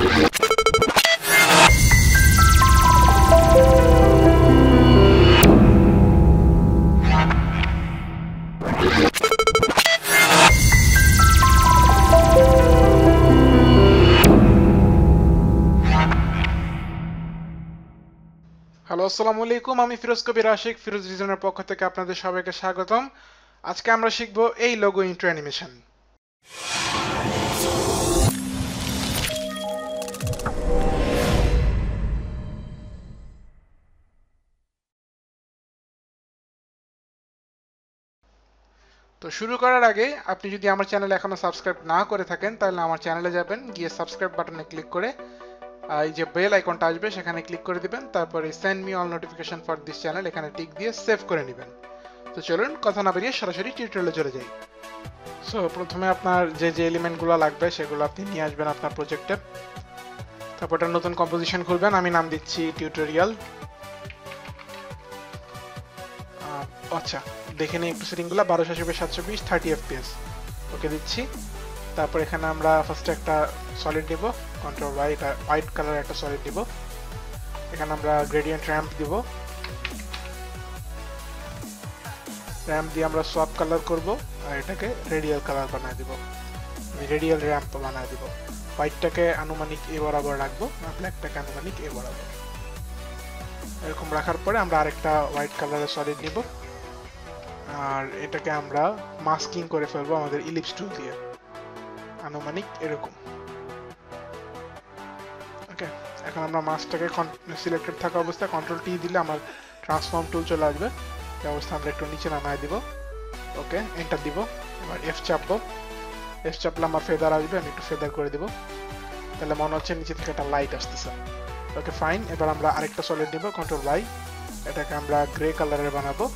Hello, আসসালামু আলাইকুম। আমি ফিরোজ কবির আশিক, ফিরোজ ডিজাইনের পক্ষ থেকে আপনাদের সবাইকে স্বাগতম। আজকে আমরা শিখব এই লোগো ইন্ট্রো অ্যানিমেশন। তো শুরু করার আগে আপনি যদি আমার চ্যানেলে এখনো সাবস্ক্রাইব না করে থাকেন তাহলে আমার চ্যানেলে যাবেন, গিয়ে সাবস্ক্রাইব বাটনে ক্লিক করে এই যে বেল আইকনটা আসবে সেখানে ক্লিক করে দিবেন। তারপরে send me all notification for this channel এখানে টিক দিয়ে সেভ করে নেবেন। তো চলুন কথা না বেরিয়ে সরাসরি টিউটোরিয়ালে চলে যাই। সো প্রথমে আপনার যে এলিমেন্টগুলো লাগবে সেগুলো আপনি নিয়ে আসবেন আপনার প্রজেক্টে। তারপর একটা নতুন কম্পোজিশন খুলবেন, আমি নাম দিচ্ছি টিউটোরিয়াল। আচ্ছা, দেখে নিই একটু সেটিংগুলো। 1280x720 30 fps ওকে দিচ্ছি। তারপর এখানে আমরা ফার্স্টে একটা সলিড দিব, কন্ট্রোল ওয়াই, এটা হোয়াইট কালার একটা সলিড দিব। এখানে আমরা গ্রেডিয়েন্ট র্যাম্প দিব, র্যাম্প দিয়ে আমরা সোয়াপ কালার করব আর এটাকে রেডিয়াল কালার বানায় দিব, রেডিয়াল র্যাম্প বানায় দিব। হোয়াইটটাকে আনুমানিক এ বরাবর রাখবো আর ব্ল্যাকটাকে আনুমানিক এ বরাবর। এরকম রাখার পরে আমরা আরেকটা হোয়াইট কালারের সলিড নিব আর এটাকে আমরা মাস্কিং করে ফেলবো আমাদের ইলিপস টুল দিয়ে, আনুমানিক এরকম। ওকে, এখন আমরা মাস্কটাকে সিলেক্টেড থাকা অবস্থায় কন্ট্রোল টি দিলে আমার ট্রান্সফর্ম টুল চলে আসবে। এই অবস্থা আমরা একটু নিচে নামায় দিব। ওকে, এন্টার দিব। এবার এফ চাপবো, এফ চাপলে আমার ফেদার আসবে, আমি একটু ফেদার করে দিব। তাহলে মনে হচ্ছে নিচে থেকে একটা লাইট আসতেছে। Okay fine. এবার আমরা আরেকটা সলিড নিব, কন্ট্রোল ওয়াই, এটাকে আমরা গ্রে কালারের বানাবো,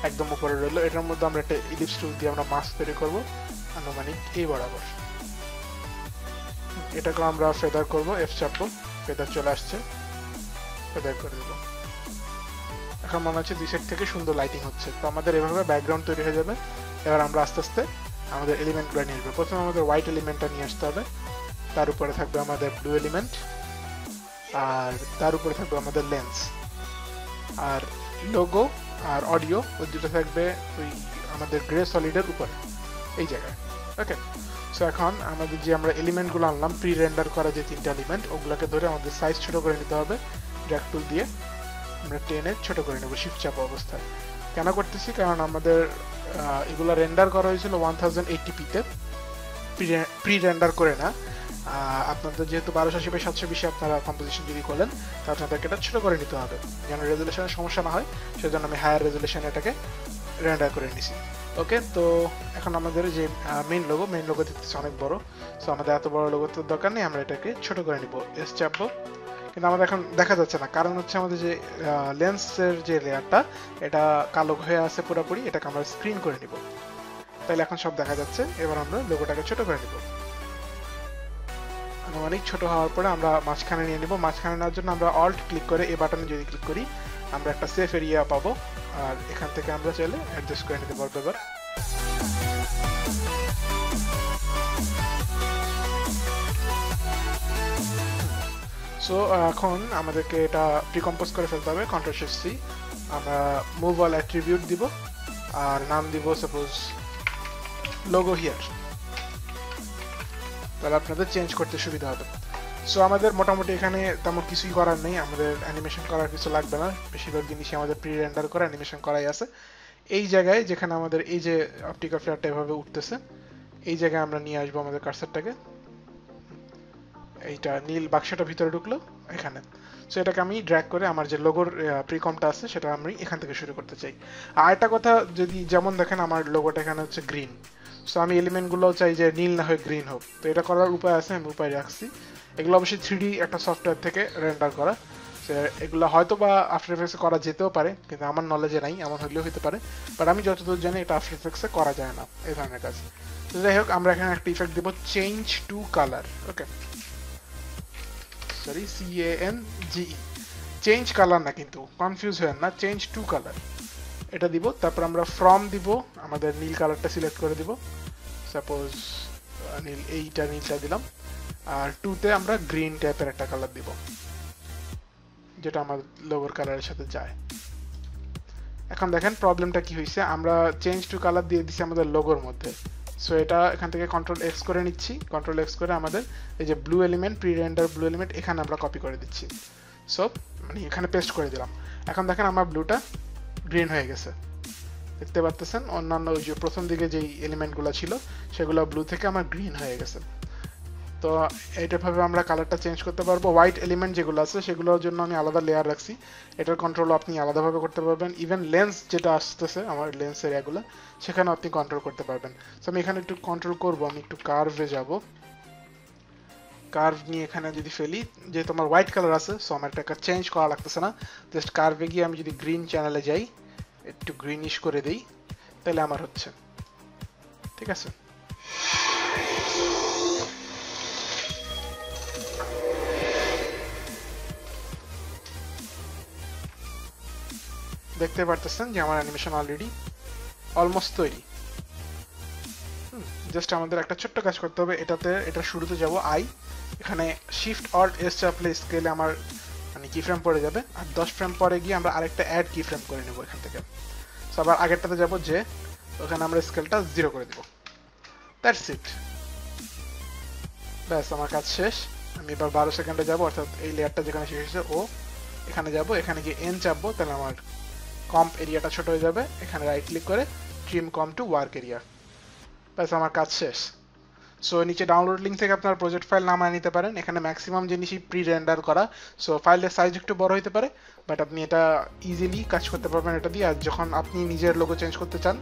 একদম উপরে রইলো। এটার মধ্যে আমরা একটা ইলিপস টুল দিয়ে আমরা মাস্ক তৈরি করব আনুমানিক এই বরাবর। এটাকে আমরা ফেদার করব, এফ চাপবো, ফেদার চলে আসছে, ফেদার করে দেব। এখন মনে হচ্ছে দুই সাইড থেকে সুন্দর লাইটিং হচ্ছে। তো আমাদের এভাবে ব্যাকগ্রাউন্ড তৈরি হয়ে যাবে। এবার আমরা আস্তে আস্তে আমাদের এলিমেন্টগুলো নিয়ে আসবো। প্রথমে আমাদের হোয়াইট এলিমেন্টটা নিয়ে আসতে হবে, তার উপরে থাকবে আমাদের ব্লু এলিমেন্ট, আর তার উপরে থাকবে আমাদের লেন্স, আর লোগো আর অডিও ওই দুটো থাকবে ওই আমাদের গ্রে সলিডের উপরে এই জায়গায়। ওকে, সো এখন আমাদের যে আমরা এলিমেন্টগুলো আনলাম প্রি রেন্ডার করা যে তিনটা এলিমেন্ট, ওগুলোকে ধরে আমাদের সাইজ ছোট করে নিতে হবে। ড্র্যাগ টুল দিয়ে আমরা টেনে ছোট করে নেব শিফট চাপা অবস্থায়। কেন করতেছি, কারণ আমাদের এগুলো রেন্ডার করা হয়েছিল 1080p তে, প্রি রেন্ডার করে না। আপনাদের যেহেতু 1280x720 আপনারা কম্পোজিশন যদি করেন তাহলে আপনাদেরকে এটা ছোট করে নিতে হবে যেন রেজুলেশনের সমস্যা না হয়, সেজন্য আমি হায়ার রেজুলেশন এটাকে রেন্ডার করে নিছি। ওকে, তো এখন আমাদের যে মেইন লোগো দেখতেছি অনেক বড়, সো আমাদের এত বড় লোগো তো দরকার নেই, আমরা এটাকে ছোট করে নিব। এস চাপবো, কিন্তু আমাদের এখন দেখা যাচ্ছে না, কারণ হচ্ছে আমাদের যে লেন্সের যে লেয়ারটা এটা কালো হয়ে আছে পুরোপুরি, এটাকে আমরা স্ক্রিন করে নিব। তাহলে এখন সব দেখা যাচ্ছে। এবার আমরা লোগোটাকে ছোট করে নিব। আনুমানিক ছোট হওয়ার পরে আমরা মাঝখানে নিয়ে নিব। মাঝখানে নেওয়ার জন্য আমরা অল্ট ক্লিক করে এই বাটনে যদি ক্লিক করি আমরা একটা সেফ এরিয়া পাবো, আর এখান থেকে আমরা চাইলে অ্যাডজাস্ট করে নিতে পারবো। এবার সো এখন আমাদেরকে এটা প্রিকম্পোজ করে ফেলতে হবে। কন্ট্রোল শিফট সি, আমরা মুভ অল অ্যাট্রিবিউট দিব আর নাম দিব সাপোজ লোগো হিয়ার, তাহলে আপনাদের চেঞ্জ করতে সুবিধা হবে। সো আমাদের মোটামুটি এখানে তেমন কিছুই করার নেই, আমাদের অ্যানিমেশন করার কিছু লাগবে না। বেশিরভাগ জিনিসই আমাদের প্রি রেন্ডার করে অ্যানিমেশন করাই আছে। এই জায়গায় যেখানে আমাদের এই যে অপটিক্যাল ফ্লেয়ারটা এভাবে উঠতেছে, এই জায়গায় আমরা নিয়ে আসবো আমাদের কার্সারটাকে। এইটা নীল বাক্সটা ভিতরে ঢুকলো এখানে। সো এটাকে আমি ড্র্যাগ করে আমার যে লোগোর প্রিকমটা আছে সেটা আমি এখান থেকে শুরু করতে চাই। আর একটা কথা, যদি যেমন দেখেন আমার লোগোটা এখানে হচ্ছে গ্রিন, সো আমি এলিমেন্টগুলোও চাই যে নীল না হয়ে গ্রিন হোক। তো এটা করার উপায় আছে, আমি উপায় রাখছি। এগুলো অবশ্যই 3D একটা সফটওয়্যার থেকে রেন্ডার করা, এগুলো হয়তো বা আফটার এফেক্টসে করা যেতেও পারে, কিন্তু আমার নলেজে নাই, এমন হলেও হতে পারে। বাট আমি যতদূর জানি এটা আফটার এফেক্টসে করা যায় না এই ধরনের কাজ। তো যাই হোক, আমরা এখানে একটা ইফেক্ট দিব, change to colour. Okay, sorry, CANGE, change colour না, কিন্তু কনফিউজ হয়েন না, চেঞ্জ টু কালার এটা দিব। তারপর আমরা ফ্রম দিব, আমাদের নীল কালারটা সিলেক্ট করে দিব, সাপোজ নীল, এইটা নীলটা দিলাম। আর 2 তে আমরা গ্রিন টাইপের একটা কালার দিব, যেটা আমার লোগোর কালারের সাথে যায়। এখন দেখেন প্রবলেমটা কি হয়েছে, আমরা চেঞ্জ টু কালার দিয়ে দিছি আমাদের লোগোর মধ্যে। সো এটা এখান থেকে কন্ট্রোল এক্স করে নিচ্ছি, কন্ট্রোল এক্স করে আমাদের এই যে blue element, pre render blue element, এখানে আমরা কপি করে দিচ্ছি। সো মানে এখানে পেস্ট করে দিলাম। এখন দেখেন আমার ব্লুটা গ্রিন হয়ে গেছে, দেখতে পারতেছেন। অন্যান্য ওই যে প্রথম দিকে যেই এলিমেন্টগুলো ছিল সেগুলো ব্লু থেকে আমার গ্রিন হয়ে গেছে। তো এইটাভাবে আমরা কালারটা চেঞ্জ করতে পারবো। হোয়াইট এলিমেন্ট যেগুলো আছে সেগুলোর জন্য আমি আলাদা লেয়ার রাখছি, এটার কন্ট্রোল আপনি আলাদাভাবে করতে পারবেন। ইভেন লেন্স যেটা আসতেছে আমার লেন্স এরিয়াগুলো, সেখানে আপনি কন্ট্রোল করতে পারবেন। তো আমি এখানে একটু কন্ট্রোল করব, আমি একটু কার্ভে যাব, কার্ভ নিয়ে এখানে যদি ফেলি, যেহেতু আমার হোয়াইট কালার আছে সো আমার এটাকে চেঞ্জ করা লাগতেছে না। জাস্ট কার্ভে গিয়ে আমি যদি গ্রিন চ্যানেলে যাই, একটু গ্রিনিশ করে দিই, তাহলে আমার হচ্ছে, ঠিক আছে। দেখতে পারতেছেন যে আমার অ্যানিমেশন অলরেডি অলমোস্ট তৈরি। জাস্ট আমাদের একটা ছোট্ট কাজ করতে হবে, এটা শুরুতে যাব আই, এখানে শিফট অল্ট এস চাপলে স্কেলে আমার মানে কি ফ্রেম পড়ে যাবে, আর 10 ফ্রেম পরে গিয়ে আমরা আরেকটা অ্যাড কি ফ্রেম করে নেব এখান থেকে। সো আবার আগেরটাতে যাব, যে ওখানে আমরা স্কেলটা 0 করে দেব। দ্যাটস ইট, ব্যাস আমার কাজ শেষ। আমি এবার 12 সেকেন্ডে যাব, অর্থাৎ এই লেয়ারটা যেখানে শেষ হয়েছে ও এখানে যাব, এখানে গিয়ে এন চাপবো, তাহলে আমার কম্প এরিয়াটা ছোট হয়ে যাবে। এখানে রাইট ক্লিক করে trim com to work area, ব্যাস আমার কাজ শেষ। সো নিচে ডাউনলোড লিঙ্ক থেকে আপনার প্রজেক্ট ফাইল নামায় নিতে পারেন। এখানে ম্যাক্সিমাম জিনিসই প্রি রেন্ডার করা, সো ফাইলের সাইজ একটু বড় হতে পারে, বাট আপনি এটা ইজিলি কাজ করতে পারবেন এটা দিয়ে। আর যখন আপনি নিজের লোগো চেঞ্জ করতে চান,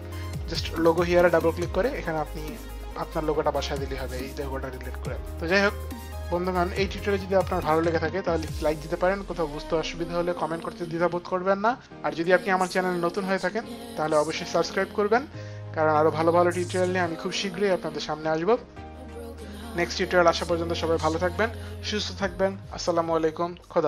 জাস্ট লোগো হিয়ারে ডাবল ক্লিক করে এখানে আপনি আপনার লোগোটা বসায় দিলেই হবে, এই লোগোটা রিলেট করে। তো যাই হোক বন্ধুগণ, এই টিউটোরিয়াল যদি আপনার ভালো লেগে থাকে তাহলে লাইক দিতে পারেন, কোথাও বুঝতে অসুবিধা হলে কমেন্ট করতে দ্বিধাবোধ করবেন না। আর যদি আপনি আমার চ্যানেলে নতুন হয়ে থাকেন তাহলে অবশ্যই সাবস্ক্রাইব করবেন, কারণ আরো ভালো ভালো টিউটোরিয়াল নিয়ে আমি খুব শীঘ্রই আপনাদের সামনে আসবো। নেক্সট টিউটোরিয়াল আসা পর্যন্ত সবাই ভালো থাকবেন, সুস্থ থাকবেন। আসসালামু আলাইকুম, খোদা।